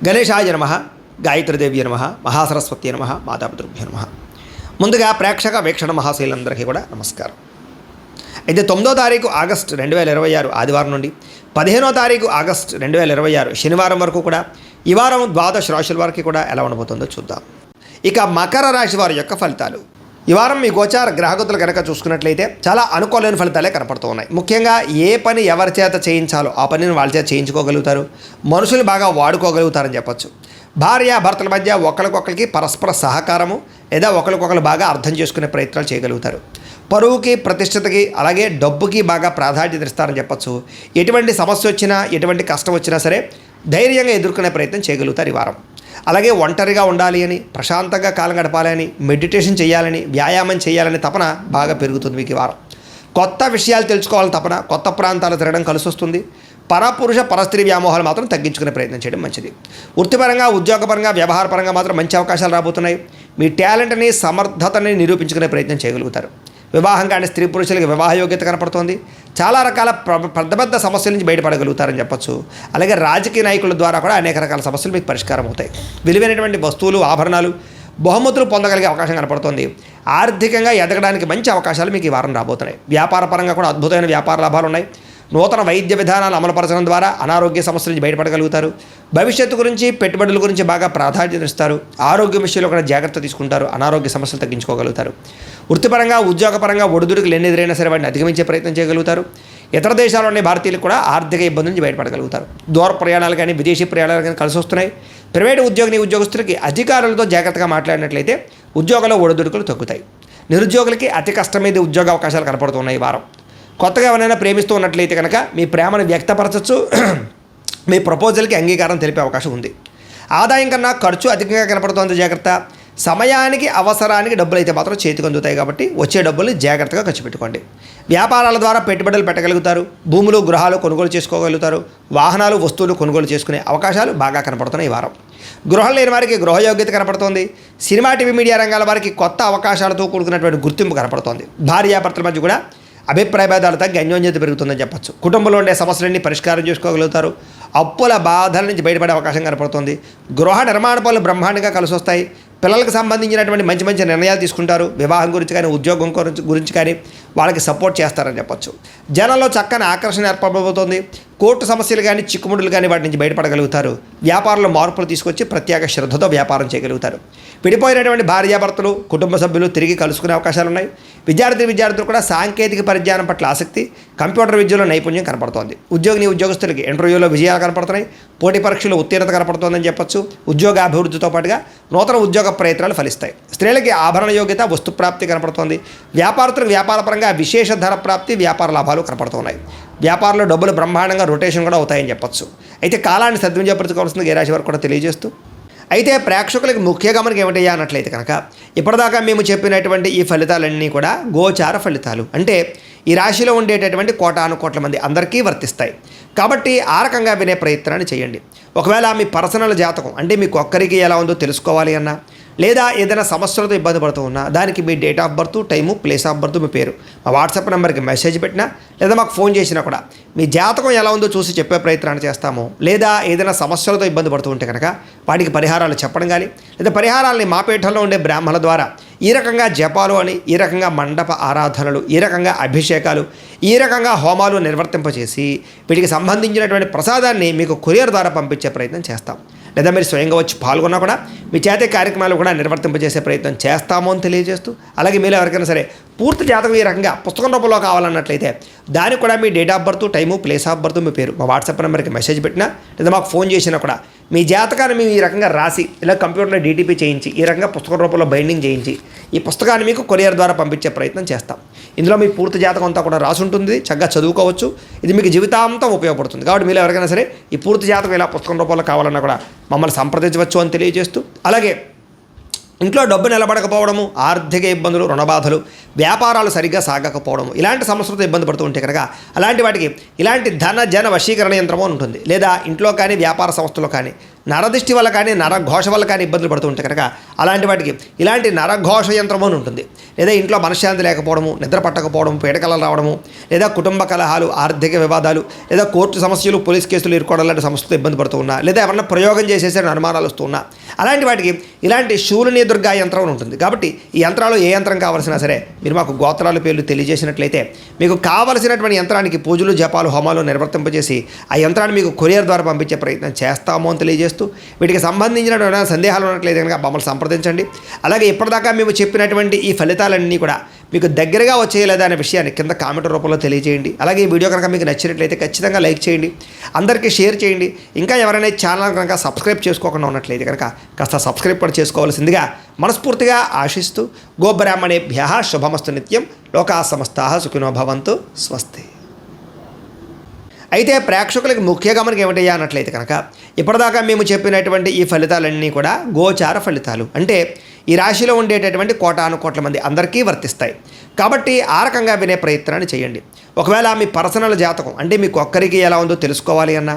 గణేశాయ నమః, గాయత్రీదేవి నమః, మహాసరస్వతి నమః, మాతాపితృభ్యో నమః. ముందుగా ప్రేక్షక వీక్షణ మహాశైలందరికీ కూడా నమస్కారం. అయితే 9వ తారీఖు ఆగస్టు 2026 ఆదివారం నుండి 15వ తారీఖు ఆగస్టు 2026 శనివారం వరకు కూడా ఈ వారం ద్వాదశ రాశుల వారికి కూడా ఎలా ఉండబోతుందో చూద్దాం. ఇక మకర రాశి వారి యొక్క ఫలితాలు. ఈ వారం మీ గోచార గ్రహగతులు కనుక చూసుకున్నట్లయితే చాలా అనుకూలమైన ఫలితాలే కనపడుతూ ఉన్నాయి. ముఖ్యంగా ఏ పని ఎవరి చేత చేయించాలో ఆ పనిని వాళ్ళ చేత చేయించుకోగలుగుతారు. మనుషులు బాగా వాడుకోగలుగుతారని చెప్పొచ్చు. భార్య భర్తల మధ్య ఒకరికొకరికి పరస్పర సహకారము లేదా ఒకరికొకరు బాగా అర్థం చేసుకునే ప్రయత్నాలు చేయగలుగుతారు. పరువుకి, ప్రతిష్టతకి, అలాగే డబ్బుకి బాగా ప్రాధాన్యత ఇస్తారని చెప్పచ్చు. ఎటువంటి సమస్య వచ్చినా, ఎటువంటి కష్టం వచ్చినా సరే ధైర్యంగా ఎదుర్కొనే ప్రయత్నం చేయగలుగుతారు ఈ వారం. అలాగే ఒంటరిగా ఉండాలి అని, ప్రశాంతంగా కాలం గడపాలని, మెడిటేషన్ చేయాలని, వ్యాయామం చేయాలని తపన బాగా పెరుగుతుంది మీకు ఈ వారం. కొత్త విషయాలు తెలుసుకోవాలని తపన, కొత్త ప్రాంతాలు తిరగడం కలిసి వస్తుంది. పరపురుష పరస్త్రీ వ్యామోహాలు మాత్రం తగ్గించుకునే ప్రయత్నం చేయడం మంచిది. వృత్తిపరంగా, ఉద్యోగపరంగా, వ్యవహారపరంగా మాత్రం మంచి అవకాశాలు రాబోతున్నాయి. మీ టాలెంట్ని, సమర్థతని నిరూపించుకునే ప్రయత్నం చేయగలుగుతారు. వివాహం కాని స్త్రీ పురుషులకి వివాహ యోగ్యత కనపడుతోంది. చాలా రకాల పెద్ద పెద్ద సమస్యల నుంచి బయటపడగలుగుతారని చెప్పచ్చు. అలాగే రాజకీయ నాయకుల ద్వారా కూడా అనేక రకాల సమస్యలు మీకు పరిష్కారం అవుతాయి. విలువైనటువంటి వస్తువులు, ఆభరణాలు, బహుమతులు పొందగలిగే అవకాశం కనపడుతుంది. ఆర్థికంగా ఎదగడానికి మంచి అవకాశాలు మీకు ఈ వారం రాబోతున్నాయి. వ్యాపార పరంగా కూడా అద్భుతమైన వ్యాపార లాభాలు ఉన్నాయి. నూతన వైద్య విధానాలు అమలుపరచడం ద్వారా అనారోగ్య సమస్యల నుంచి బయటపడగలుగుతారు. భవిష్యత్తు గురించి, పెట్టుబడుల గురించి బాగా ప్రాధాన్యత ఇస్తారు. ఆరోగ్య విషయంలో కూడా జాగ్రత్త తీసుకుంటారు. అనారోగ్య సమస్యలు తగ్గించుకోగలుగుతారు. వృత్తిపరంగా, ఉద్యోగపరంగా ఒడిదుడుకులు ఎన్ని ఎదురైనా సరే వాటిని అధిగమించే ప్రయత్నం చేయగలుగుతారు. ఇతర దేశాల్లోని భారతీయులకు కూడా ఆర్థిక ఇబ్బంది నుంచి బయటపడగలుగుతారు. దూర ప్రయాణాలు కానీ, విదేశీ ప్రయాణాలు కానీ కలిసి వస్తున్నాయి. ప్రైవేటు ఉద్యోగస్తులకి అధికారులతో జాగ్రత్తగా మాట్లాడినట్లయితే ఉద్యోగంలో ఒడిదుడుకులు తగ్గుతాయి. నిరుద్యోగులకి అతి కష్టమైన ఉద్యోగ అవకాశాలు కనపడుతున్నాయి ఈ వారం. కొత్తగా ఎవరైనా ప్రేమిస్తూ ఉన్నట్లయితే కనుక మీ ప్రేమను వ్యక్తపరచచ్చు. మీ ప్రపోజల్కి అంగీకారం తెలిపే అవకాశం ఉంది. ఆదాయం కన్నా ఖర్చు అధికంగా కనపడుతుంది. జాగ్రత్త. సమయానికి, అవసరానికి డబ్బులు అయితే మాత్రం చేతికి అందుతాయి కాబట్టి వచ్చే డబ్బుల్ని జాగ్రత్తగా ఖర్చు పెట్టుకోండి. వ్యాపారాల ద్వారా పెట్టుబడులు పెట్టగలుగుతారు. భూములు, గృహాలు కొనుగోలు చేసుకోగలుగుతారు. వాహనాలు, వస్తువులు కొనుగోలు చేసుకునే అవకాశాలు బాగా కనపడుతున్నాయి ఈ వారం. గృహం లేని వారికి గృహయోగ్యత కనపడుతోంది. సినిమా, టీవీ, మీడియా రంగాల వారికి కొత్త అవకాశాలతో కూడుకున్నటువంటి గుర్తింపు కనపడుతోంది. భార్యాభర్తల మధ్య కూడా అభిప్రాయ భేదాలు తగ్గి అన్యోన్యత పెరుగుతుందని చెప్పచ్చు. కుటుంబంలో ఉండే సమస్యలన్నీ పరిష్కారం చేసుకోగలుగుతారు. అప్పుల బాధల నుంచి బయటపడే అవకాశం కనపడుతుంది. గృహ నిర్మాణ పనులు బ్రహ్మాండంగా కలిసి వస్తాయి. పిల్లలకు సంబంధించినటువంటి మంచి మంచి నిర్ణయాలు తీసుకుంటారు. వివాహం గురించి కానీ, ఉద్యోగం గురించి కానీ వాళ్ళకి సపోర్ట్ చేస్తారని చెప్పచ్చు. జనంలో చక్కని ఆకర్షణ ఏర్పడబోతోంది. కోర్టు సమస్యలు కానీ, చిక్కుముడులు కానీ వాటి నుంచి బయటపడగలుగుతారు. వ్యాపారంలో మార్పులు తీసుకొచ్చి ప్రత్యేక శ్రద్ధతో వ్యాపారం చేయగలుగుతారు. విడిపోయినటువంటి భార్యాభర్తలు, కుటుంబ సభ్యులు తిరిగి కలుసుకునే అవకాశాలు ఉన్నాయి. విద్యార్థులు కూడా సాంకేతిక పరిజ్ఞానం పట్ల ఆసక్తి, కంప్యూటర్ విద్యలో నైపుణ్యం కనపడుతోంది. ఉద్యోగస్తులకి ఇంటర్వ్యూలో విజయాలు కనపడుతున్నాయి. పోటీ పరీక్షలో ఉత్తీర్ణత కనపడుతోందని చెప్పచ్చు. ఉద్యోగాభివృద్ధితో పాటుగా నూతన ఉద్యోగ ప్రయత్నాలు ఫలిస్తాయి. స్త్రీలకి ఆభరణ యోగ్యత, వస్తు ప్రాప్తి కనపడుతోంది. వ్యాపారస్తులకు వ్యాపారపరంగా విశేష ధర ప్రాప్తి, వ్యాపార లాభాలు కనపడుతున్నాయి. వ్యాపారంలో డబ్బులు బ్రహ్మాండంగా రొటేషన్ కూడా అవుతాయని చెప్పచ్చు. అయితే కాలాన్ని సద్వినియోగపరచుకోవాల్సింది ఏ రాశి వారికి కూడా తెలియజేస్తూ, అయితే ప్రేక్షకులకు ముఖ్య గమనిక ఏమిటయ్యా అన్నట్లయితే కనుక ఇప్పటిదాకా మేము చెప్పినటువంటి ఈ ఫలితాలన్నీ కూడా గోచార ఫలితాలు. అంటే ఈ రాశిలో ఉండేటటువంటి కోటాను కోట్ల మంది అందరికీ వర్తిస్తాయి. కాబట్టి ఆ రకంగా వినే ప్రయత్నాన్ని చేయండి. ఒకవేళ మీ పర్సనల్ జాతకం అంటే మీకు ఒక్కరికి ఎలా ఉందో తెలుసుకోవాలి అన్నా, లేదా ఏదైనా సమస్యలతో ఇబ్బంది పడుతూ ఉన్నా దానికి మీ date of birth, time, place of birth, మీ పేరు మా వాట్సాప్ నెంబర్కి మెసేజ్ పెట్టినా లేదా మాకు ఫోన్ చేసినా కూడా మీ జాతకం ఎలా ఉందో చూసి చెప్పే ప్రయత్నాన్ని చేస్తాము. లేదా ఏదైనా సమస్యలతో ఇబ్బంది పడుతూ ఉంటే కనుక వాటికి పరిహారాలు చెప్పడం కానీ, లేదా పరిహారాలని మా పీఠంలో ఉండే బ్రాహ్మణుల ద్వారా ఈ రకంగా జపాలు అని, ఈ రకంగా మండప ఆరాధనలు, ఈ రకంగా అభిషేకాలు, ఈ రకంగా హోమాలు నిర్వర్తింపచేసి వీటికి సంబంధించినటువంటి ప్రసాదాన్ని మీకు కొరియర్ ద్వారా పంపించే ప్రయత్నం చేస్తాం. లేదా మీరు స్వయంగా వచ్చి పాల్గొన్నా కూడా మీ చేతే కార్యక్రమాలు కూడా నిర్వర్తింపజేసే ప్రయత్నం చేస్తాము అని తెలియజేస్తూ, అలాగే మీరు ఎవరికైనా సరే పూర్తి జాతకం ఈ రకంగా పుస్తకం రూపంలో కావాలన్నట్లయితే దానికి కూడా మీ date of birth, time, place of birth, మీ పేరు మా వాట్సాప్ నెంబర్కి మెసేజ్ పెట్టినా లేదా మాకు ఫోన్ చేసినా కూడా మీ జాతకాన్ని మేము ఈ రకంగా రాసి ఇలా కంప్యూటర్లో డీటీపీ చేయించి ఈ రకంగా పుస్తకం రూపంలో బైండింగ్ చేయించి ఈ పుస్తకాన్ని మీకు కొరియర్ ద్వారా పంపించే ప్రయత్నం చేస్తాం. ఇందులో మీ పూర్తి జాతకం అంతా కూడా రాసి ఉంటుంది. చక్కగా చదువుకోవచ్చు. ఇది మీకు జీవితాంతం ఉపయోగపడుతుంది. కాబట్టి మీరు ఎవరికైనా సరే ఈ పూర్తి జాతకం ఇలా పుస్తకం రూపంలో కావాలన్నా కూడా మమ్మల్ని సంప్రదించవచ్చు అని తెలియజేస్తూ, అలాగే ఇంట్లో డబ్బు నిలబడకపోవడము, ఆర్థిక ఇబ్బందులు, రుణబాధలు, వ్యాపారాలు సరిగ్గా సాగకపోవడము, ఇలాంటి సమస్యలతో ఇబ్బంది పడుతూ ఉంటే కనుక అలాంటి వాటికి ఇలాంటి ధన జన వశీకరణ యంత్రము ఉంటుంది. లేదా ఇంట్లో కానీ, వ్యాపార సంస్థలో కానీ నరదిష్టి వల్ల కానీ నరఘోష వల్ల కానీ ఇబ్బందులు పడుతూ ఉంటే కనుక అలాంటి వాటికి ఇలాంటి నరఘోష యంత్రము అని ఉంటుంది. లేదా ఇంట్లో మనశ్శాంతి లేకపోవడము, నిద్ర పట్టకపోవడం, పీడకలలు రావడము, లేదా కుటుంబ కలహాలు, ఆర్థిక వివాదాలు, లేదా కోర్టు సమస్యలు, పోలీస్ కేసులు ఇరుకోవడం లాంటి సమస్యలతో ఇబ్బంది పడుతూ ఉన్నా, లేదా ఎవరన్నా ప్రయోగం చేసేసే అనుమానాలు వస్తూ ఉన్నా, అలాంటి వాటికి ఇలాంటి శూలిని దుర్గా యంత్రం అని ఉంటుంది. కాబట్టి ఈ యంత్రాలు ఏ యంత్రం కావాల్సినా సరే మీరు మాకు గోత్రాల పేర్లు తెలియజేసినట్లయితే మీకు కావలసినటువంటి యంత్రానికి పూజలు, జపాలు, హోమాలు నిర్వర్తింపజేసి ఆ యంత్రాన్ని మీకు కొరియర్ ద్వారా పంపించే ప్రయత్నం చేస్తాము అని తెలియజేస్తూ, వీటికి సంబంధించిన సందేహాలు ఉన్నట్లయితే కనుక మమ్మల్ని సంప్రదించండి. అలాగే ఇప్పటిదాకా మేము చెప్పినటువంటి ఈ ఫలితాలన్నీ కూడా మీకు దగ్గరగా వచ్చేయలేదా అనే విషయాన్ని కింద కామెంట్ రూపంలో తెలియజేయండి. అలాగే ఈ వీడియో కనుక మీకు నచ్చినట్లయితే ఖచ్చితంగా లైక్ చేయండి, అందరికీ షేర్ చేయండి. ఇంకా ఎవరైనా ఛానల్ కనుక సబ్స్క్రైబ్ చేసుకోకుండా ఉన్నట్లయితే కనుక కాస్త సబ్స్క్రైబ్ కూడా చేసుకోవాల్సిందిగా మనస్ఫూర్తిగా ఆశిస్తూ, గోబ్రాహ్మణేభ్యః శుభమస్తు నిత్యం, లోకాః సమస్తాః సుఖినో భవంతు, స్వస్తి. అయితే ప్రేక్షకులకు ముఖ్య గమనిక ఏమిటయ్యా అన్నట్లయితే కనుక ఇప్పటిదాకా మేము చెప్పినటువంటి ఈ ఫలితాలన్నీ కూడా గోచార ఫలితాలు, అంటే ఈ రాశిలో ఉండేటటువంటి కోటాను కోట్ల మంది అందరికీ వర్తిస్తాయి. కాబట్టి ఆ రకంగా వినే ప్రయత్నాన్ని చేయండి. ఒకవేళ మీ పర్సనల్ జాతకం అంటే మీకు ఒక్కరికి ఎలా ఉందో తెలుసుకోవాలి అన్నా,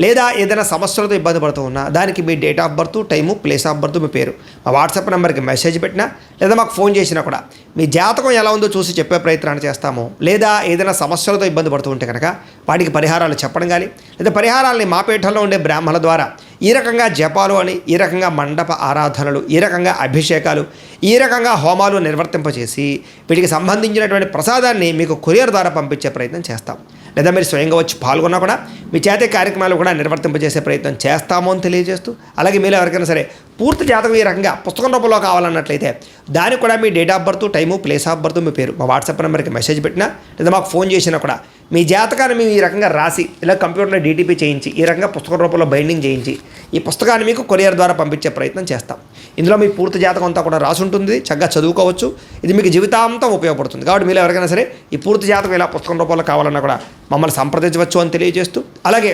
లేదా ఏదైనా సమస్యలతో ఇబ్బంది పడుతూ ఉన్నా, దానికి మీ date of birth, time, place of birth, మీ పేరు మా వాట్సాప్ నెంబర్కి మెసేజ్ పెట్టినా, లేదా మాకు ఫోన్ చేసినా కూడా మీ జాతకం ఎలా ఉందో చూసి చెప్పే ప్రయత్నాన్ని చేస్తాము. లేదా ఏదైనా సమస్యలతో ఇబ్బంది పడుతూ ఉంటే కనుక వాటికి పరిహారాలు చెప్పడం కానీ, లేదా పరిహారాలని మా పీఠంలో ఉండే బ్రాహ్మణుల ద్వారా ఈ రకంగా జపాలు అని, ఈ రకంగా మండప ఆరాధనలు, ఈ రకంగా అభిషేకాలు, ఈ రకంగా హోమాలు నిర్వర్తింపచేసి వీటికి సంబంధించినటువంటి ప్రసాదాన్ని మీకు కొరియర్ ద్వారా పంపించే ప్రయత్నం చేస్తాం. లేదా మీరు స్వయంగా వచ్చి పాల్గొన్నా కూడా మీ చేతే కార్యక్రమాలు కూడా నిర్వర్తింపజేసే ప్రయత్నం చేస్తాము అని తెలియజేస్తూ, అలాగే మీరు ఎవరికైనా సరే పూర్తి జాతకం ఈ రకంగా పుస్తకం రూపంలో కావాలన్నట్లయితే దానికి కూడా మీ date of birth, time, place of birth, మీ పేరు మా వాట్సాప్ నెంబర్కి మెసేజ్ పెట్టినా, లేదా మాకు ఫోన్ చేసినా కూడా మీ జాతకాన్ని మేము ఈ రకంగా రాసి ఇలా కంప్యూటర్లో డీటీపీ చేయించి ఈ రకంగా పుస్తకం రూపంలో బైండింగ్ చేయించి ఈ పుస్తకాన్ని మీకు కొరియర్ ద్వారా పంపించే ప్రయత్నం చేస్తాం. ఇందులో మీ పూర్తి జాతకం అంతా కూడా రాసి ఉంటుంది, చక్కగా చదువుకోవచ్చు. ఇది మీకు జీవితాంతం ఉపయోగపడుతుంది. కాబట్టి మీరు ఎవరికైనా సరే ఈ పూర్తి జాతకం ఇలా పుస్తకం రూపంలో కావాలన్నా కూడా మమ్మల్ని సంప్రదించవచ్చు అని తెలియజేస్తూ, అలాగే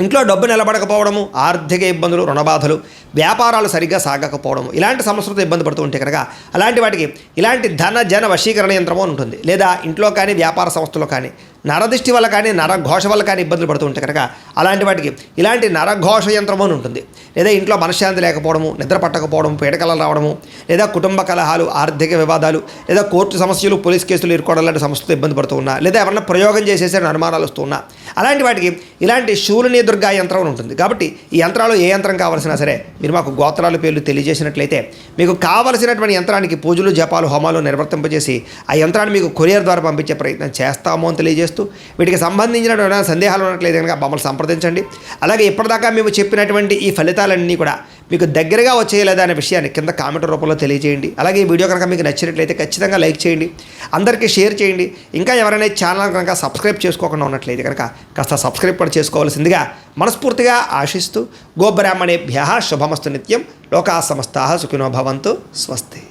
ఇంట్లో డబ్బు నిలబడకపోవడము, ఆర్థిక ఇబ్బందులు, రుణబాధలు, వ్యాపారాలు సరిగ్గా సాగకపోవడము, ఇలాంటి సమస్యలతో ఇబ్బంది పడుతూ ఉంటే కనుక అలాంటి వాటికి ఇలాంటి ధన జన వశీకరణ యంత్రము అని ఉంటుంది. లేదా ఇంట్లో కానీ వ్యాపార సంస్థలో కానీ నరదిష్టి వల్ల కానీ నరఘోష వల్ల కానీ ఇబ్బందులు పడుతూ ఉంటే కనుక అలాంటి వాటికి ఇలాంటి నరఘోష యంత్రము అని ఉంటుంది. లేదా ఇంట్లో మనశ్శాంతి లేకపోవడము, నిద్ర పట్టకపోవడం, పీడకలలు రావడము, లేదా కుటుంబ కలహాలు, ఆర్థిక వివాదాలు, లేదా కోర్టు సమస్యలు, పోలీస్ కేసులు ఇరుకోవడం లాంటి సమస్యలతో ఇబ్బంది పడుతూ ఉన్నా, లేదా ఎవరన్నా ప్రయోగం చేసేసే అనుమానాలు వస్తూ ఉన్నా, అలాంటి వాటికి ఇలాంటి శూలిని దుర్గా యంత్రం అని ఉంటుంది. కాబట్టి ఈ యంత్రాలు ఏ యంత్రం కావాల్సినా సరే మీరు మాకు గోత్రాల పేర్లు తెలియజేసినట్లయితే మీకు కావలసినటువంటి యంత్రానికి పూజలు, జపాలు, హోమాలు నిర్వర్తింపజేసి ఆ యంత్రాన్ని మీకు కొరియర్ ద్వారా పంపించే ప్రయత్నం చేస్తాము అని తెలియజేస్తూ, వీటికి సంబంధించిన సందేహాలు ఉన్నట్లయితే కనుక మమ్మల్ని సంప్రదించండి. అలాగే ఇప్పటిదాకా మేము చెప్పినటువంటి ఈ ఫలితాలన్నీ కూడా మీకు దగ్గరగా వచ్చేయలేదా అనే విషయాన్ని కింద కామెంట్ రూపంలో తెలియజేయండి. అలాగే ఈ వీడియో కనుక మీకు నచ్చినట్లయితే ఖచ్చితంగా లైక్ చేయండి, అందరికీ షేర్ చేయండి. ఇంకా ఎవరైనా ఛానల్ కనుక సబ్స్క్రైబ్ చేసుకోకుండా ఉన్నట్లయితే కనుక కాస్త సబ్స్క్రైబ్ కూడా చేసుకోవాల్సిందిగా మనస్ఫూర్తిగా ఆశిస్తూ, గోబ్రాహ్మణేభ్యః శుభమస్తు నిత్యం, లోకాః సమస్తాః సుఖినో భవంతు, స్వస్తి.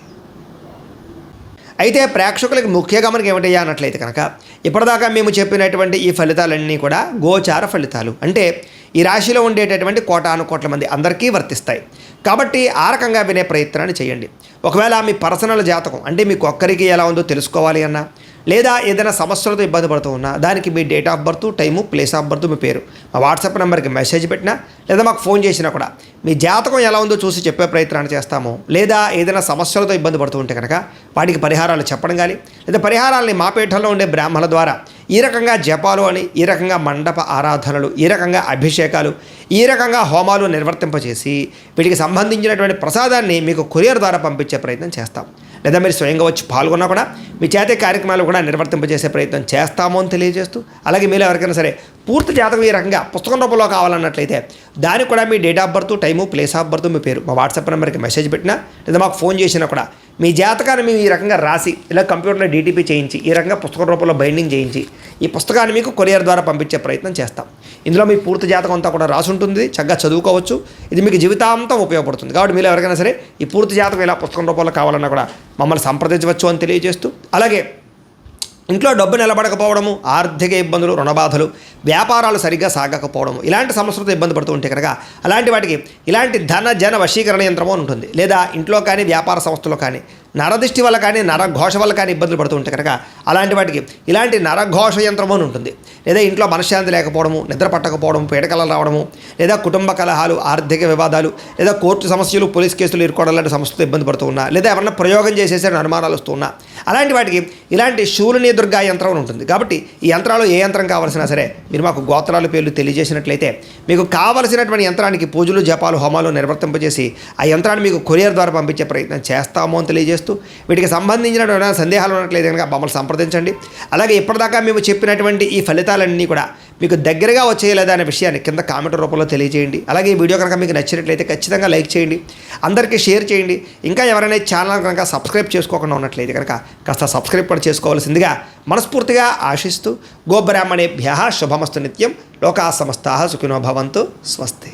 అయితే ప్రేక్షకులకు ముఖ్య గమనిక ఏమిటయ్యా అన్నట్లయితే కనుక ఇప్పటిదాకా మేము చెప్పినటువంటి ఈ ఫలితాలన్నీ కూడా గోచార ఫలితాలు, అంటే ఈ రాశిలో ఉండేటటువంటి కోటాను కోట్ల మంది అందరికీ వర్తిస్తాయి. కాబట్టి ఆ రకంగా వినే ప్రయత్నాన్ని చేయండి. ఒకవేళ మీ పర్సనల్ జాతకం అంటే మీకు ఒక్కరికి ఎలా ఉందో తెలుసుకోవాలి అన్నా, లేదా ఏదైనా సమస్యలతో ఇబ్బంది పడుతూ ఉన్నా, దానికి మీ date of birth, time, place of birth, మీ పేరు మా వాట్సాప్ నెంబర్కి మెసేజ్ పెట్టినా, లేదా మాకు ఫోన్ చేసినా కూడా మీ జాతకం ఎలా ఉందో చూసి చెప్పే ప్రయత్నాన్ని చేస్తాము. లేదా ఏదైనా సమస్యలతో ఇబ్బంది పడుతూ ఉంటే కనుక వాటికి పరిహారాలు చెప్పడం కానీ, లేదా పరిహారాలని మా పీఠంలో ఉండే బ్రాహ్మణుల ద్వారా ఈ రకంగా జపాలు అని, ఈ రకంగా మండప ఆరాధనలు, ఈ రకంగా అభిషేకాలు, ఈ రకంగా హోమాలు నిర్వర్తింపచేసి వీటికి సంబంధించినటువంటి ప్రసాదాన్ని మీకు కొరియర్ ద్వారా పంపించే ప్రయత్నం చేస్తాం. లేదా మీరు స్వయంగా వచ్చి పాల్గొన్నా కూడా మీ చేతే కార్యక్రమాలు కూడా నిర్వర్తింపజేసే ప్రయత్నం చేస్తాము అని తెలియజేస్తూ, అలాగే మీరు ఎవరికైనా సరే పూర్తి జాతకం ఈ రకంగా పుస్తకం రూపంలో కావాలన్నట్లయితే దానికి కూడా మీ date of birth, time, place of birth, మీ పేరు మా వాట్సాప్ నెంబర్కి మెసేజ్ పెట్టినా, లేదా మాకు ఫోన్ చేసినా కూడా మీ జాతకాన్ని మేము ఈ రకంగా రాసి ఇలా కంప్యూటర్లో డీటీపీ చేయించి ఈ రకంగా పుస్తకం రూపంలో బైండింగ్ చేయించి ఈ పుస్తకాన్ని మీకు కొరియర్ ద్వారా పంపించే ప్రయత్నం చేస్తాం. ఇందులో మీ పూర్తి జాతకం అంతా కూడా రాసి ఉంటుంది, చక్కగా చదువుకోవచ్చు. ఇది మీకు జీవితాంతం ఉపయోగపడుతుంది. కాబట్టి మీరు ఎవరికైనా సరే ఈ పూర్తి జాతకం ఇలా పుస్తకం రూపంలో కావాలన్నా కూడా మమ్మల్ని సంప్రదించవచ్చు అని తెలియజేస్తూ, అలాగే ఇంట్లో డబ్బు నిలబడకపోవడము, ఆర్థిక ఇబ్బందులు, రుణబాధలు, వ్యాపారాలు సరిగ్గా సాగకపోవడము, ఇలాంటి సమస్యలతో ఇబ్బంది పడుతూ ఉంటే కనుక అలాంటి వాటికి ఇలాంటి ధన జన వశీకరణ యంత్రము అని ఉంటుంది. లేదా ఇంట్లో కానీ వ్యాపార సంస్థలో కానీ నరదిష్టి వల్ల కానీ నరఘోష వల్ల కానీ ఇబ్బందులు పడుతూ ఉంటాయి కనుక అలాంటి వాటికి ఇలాంటి నరఘోష యంత్రము అని ఉంటుంది. లేదా ఇంట్లో మనశ్శాంతి లేకపోవడము, నిద్ర పట్టకపోవడం, పీడకలలు రావడము, లేదా కుటుంబ కలహాలు, ఆర్థిక వివాదాలు, లేదా కోర్టు సమస్యలు, పోలీస్ కేసులు ఇరుకోవడం లాంటి సమస్యలతో ఇబ్బంది పడుతూ ఉన్నా, లేదా ఎవరన్నా ప్రయోగం చేసేసరి అనుమానాలు వస్తూ ఉన్నా, అలాంటి వాటికి ఇలాంటి శూలిని దుర్గా యంత్రం అని ఉంటుంది. కాబట్టి ఈ యంత్రాలు ఏ యంత్రం కావాల్సినా సరే మీరు మాకు గోత్రాల పేర్లు తెలియజేసినట్లయితే మీకు కావలసినటువంటి యంత్రానికి పూజలు, జపాలు, హోమాలు నిర్వర్తింపజేసి ఆ యంత్రాన్ని మీకు కొరియర్ ద్వారా పంపించే ప్రయత్నం చేస్తాము అని తెలియజేస్తూ, వీటికి సంబంధించిన సందేహాలు ఉన్నట్లయితే కనుక మమ్మల్ని సంప్రదించండి. అలాగే ఇప్పటిదాకా మేము చెప్పినటువంటి ఈ ఫలితాలన్నీ కూడా మీకు దగ్గరగా వచ్చేయలేదా అనే విషయాన్ని కింద కామెంట్ రూపంలో తెలియజేయండి. అలాగే ఈ వీడియో కనుక మీకు నచ్చినట్లయితే ఖచ్చితంగా లైక్ చేయండి, అందరికీ షేర్ చేయండి. ఇంకా ఎవరైనా ఛానల్ కనుక సబ్స్క్రైబ్ చేసుకోకుండా ఉన్నట్లయితే కనుక కాస్త సబ్స్క్రైబ్ కూడా చేసుకోవాల్సిందిగా మనస్ఫూర్తిగా ఆశిస్తూ, గోబ్రాహ్మణేభ్యః శుభమస్తు నిత్యం, లోకా సమస్తాః సుఖినో భవంతు, స్వస్తి.